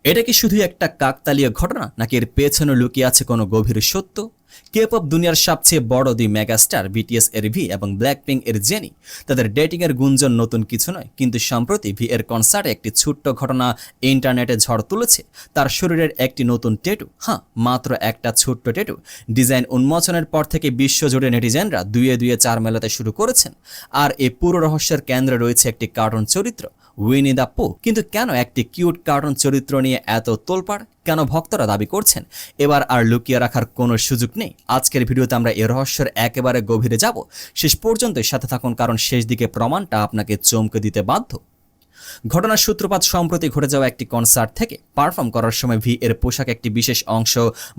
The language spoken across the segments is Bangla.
এটা কি শুধু একটা কাকতালীয় ঘটনা নাকি এর পেছনে লুকিয়ে আছে কোনো গভীর সত্য? কে-পপ দুনিয়ার সবচেয়ে বড় দুই মেগাস্টার বিটিএস এর ভি এবং ব্ল্যাকপিঙ্ক এর জেনি, তাদের ডেটিং এর গুঞ্জন নতুন কিছু নয়, কিন্তু সম্প্রতি ভি এর কনসার্টে একটি ছোট্ট ঘটনা ইন্টারনেটে ঝড় তুলেছে। তার শরীরের একটি নতুন ট্যাটু, মাত্র একটা ছোট্ট ট্যাটু ডিজাইন উন্মোচনের পর থেকে বিশ্বজুড়ে নেটিজেনরা দুয়ে দুয়ে চার মেলাতে শুরু করেছেন। আর এই পুরো রহস্যের কেন্দ্রে রয়েছে একটি কার্টুন চরিত্র, উইনি দ্য পু। কিন্তু কেন একটি কিউট কার্টুন চরিত্র নিয়ে এত তোলপাড়? কেন ভক্তরা দাবি করছেন এবার আর লুকিয়ে রাখার কোনো সুযোগ নেই? আজকের ভিডিওতে আমরা এই রহস্যের একেবারে গভীরে যাব। শেষ পর্যন্ত সাথে থাকুন, কারণ শেষ দিকে প্রমাণটা আপনাকে চমকে দিতে বাধ্য। ঘটনার সূত্রপাত সম্প্রতি ঘটে যাওয়া একটি কনসার্ট থেকে। পারফর্ম করার সময় ভি এর পোশাক একটি বিশেষ অংশ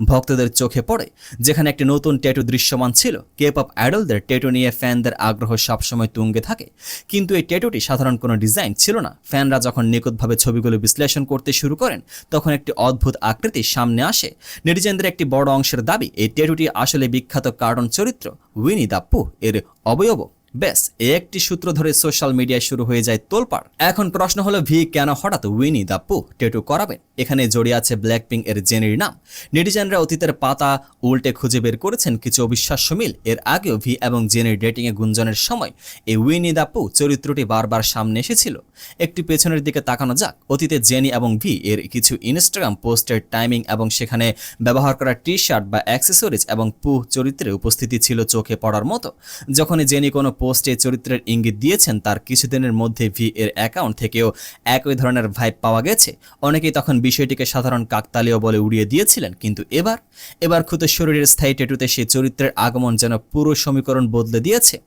ভক্তদের চোখে পড়ে, যেখানে একটি নতুন ট্যাটু দৃশ্যমান ছিল। কে-পপ আইডলদের ট্যাটু নিয়ে ফ্যানদের আগ্রহ সবসময় তুঙ্গে থাকে, কিন্তু এই ট্যাটুটি সাধারণ কোনো ডিজাইন ছিল না। ফ্যানরা যখন নিখুঁতভাবে ছবিগুলো বিশ্লেষণ করতে শুরু করেন, তখন একটি অদ্ভুত আকৃতি সামনে আসে। নেটিজেনদের একটি বড় অংশের দাবি, এই ট্যাটুটি আসলে বিখ্যাত কার্টুন চরিত্র উইনি দ্য পু এর অবয়ব। বেশ, একটি সূত্র ধরে সোশ্যাল মিডিয়ায় শুরু হয়ে যায় তোলপাড়। এখন প্রশ্ন হলো, ভি কেন হঠাৎ উইনি দ্য পু ট্যাটু করাবেন? এখানে জড়িয়ে আছে ব্ল্যাকপিঙ্ক এর জেনির নাম। নেটিজেনরা অতীতের পাতা উল্টে খুঁজে বের করেছেন কিছু অবিশ্বাস্য মিল। এর আগেও ভি এবং জেনির ডেটিংয়ে গুঞ্জনের সময় এই উইনি দ্য পু চরিত্রটি বারবার সামনে এসেছিল। একটি পেছনের দিকে তাকানো যাক। অতীতে জেনি এবং ভি এর কিছু ইনস্টাগ্রাম পোস্টের টাইমিং এবং সেখানে ব্যবহার করা টি শার্ট বা অ্যাক্সেসরিজ এবং পু চরিত্রের উপস্থিতি ছিল চোখে পড়ার মতো। যখনই জেনি কোনো পোস্টে চরিত্রের ইঙ্গিত দিয়েছেন, তার কিছুদিনের মধ্যে ভি এর অ্যাকাউন্ট থেকেও একই ধরনের ভাইব পাওয়া গেছে। অনেকেই তখন বিষয়টিকে সাধারণ কাকতালীয় বলে উড়িয়ে দিয়েছিলেন, কিন্তু এবার খুদ শরীরের স্থায়ী ট্যাটুতে সেই চরিত্রের আগমন যেন পুরো সমীকরণ বদলে দিয়েছে।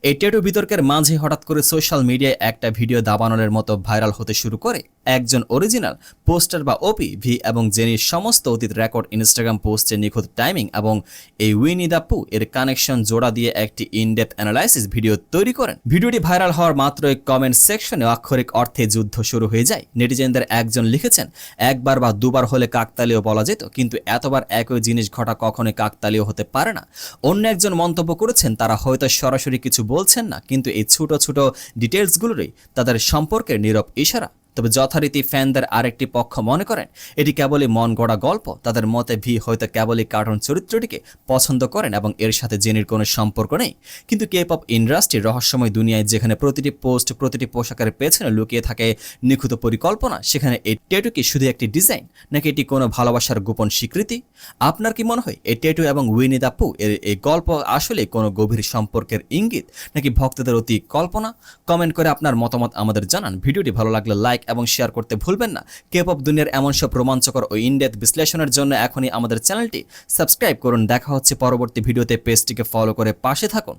এই ট্যাটু বিতর্কের মাঝে হঠাৎ করে সোশ্যাল মিডিয়ায় একটা ভিডিও দাবানলের মতো ভাইরাল হতে শুরু করে। একজন অরিজিনাল পোস্টার বা ওপি ভি এবং জেনির সমস্ত অতীত রেকর্ড, ইনস্টাগ্রাম পোস্টের নিখুঁত টাইমিং এবং এই উইনি দ্য পু এর কানেকশন জোড়া দিয়ে একটি ইনডেপথ অ্যানালাইসিস ভিডিও তৈরি করেন। ভিডিওটি ভাইরাল হওয়ার মাত্রই কমেন্ট সেকশনে আক্ষরিক অর্থে যুদ্ধ শুরু হয়ে যায়। নেটিজেনদের একজন লিখেছেন, একবার বা দুবার হলে কাকতালীয় বলা যেত, কিন্তু এতবার একই জিনিস ঘটা কখনোই কাকতালীয় হতে পারে না। অন্য একজন মন্তব্য করেছেন, তারা হয়তো সরাসরি কিছু বলছেন না, কিন্তু এই ছোট ছোট ডিটেলসগুলোরই তাদের সম্পর্কের নীরব ইশারা। তবে যথারীতি ফ্যানদের আরেকটি পক্ষ মনে করেন এটি কেবলই মন গড়া গল্প। তাদের মতে ভি হয়তো কেবলই কার্টুন চরিত্রটিকে পছন্দ করেন এবং এর সাথে জেনির কোনো সম্পর্ক নেই। কিন্তু কে-পপ ইন্ডাস্ট্রির রহস্যময় দুনিয়ায়, যেখানে প্রতিটি পোস্ট, প্রতিটি পোশাকের পেছনে লুকিয়ে থাকে নিখুঁত পরিকল্পনা, সেখানে এই ট্যাটু কি শুধু একটি ডিজাইন নাকি এটি কোনো ভালোবাসার গোপন স্বীকৃতি? আপনার কি মনে হয় এই ট্যাটু এবং উইনি দ্য পু এর এই গল্প আসলে কোনো গভীর সম্পর্কের ইঙ্গিত নাকি ভক্তদের অতি কল্পনা? কমেন্ট করে আপনার মতামত আমাদের জানান। ভিডিওটি ভালো লাগলে লাইক এবং শেয়ার করতে ভুলবেন না। কে-পপ দুনিয়ার এমন সব রোমাঞ্চকর ও ইনডেপথ বিশ্লেষণের জন্য এখনই আমাদের চ্যানেলটি সাবস্ক্রাইব করুন। দেখা হচ্ছে পরবর্তী ভিডিওতে। পেজটিকে ফলো করে পাশে থাকুন।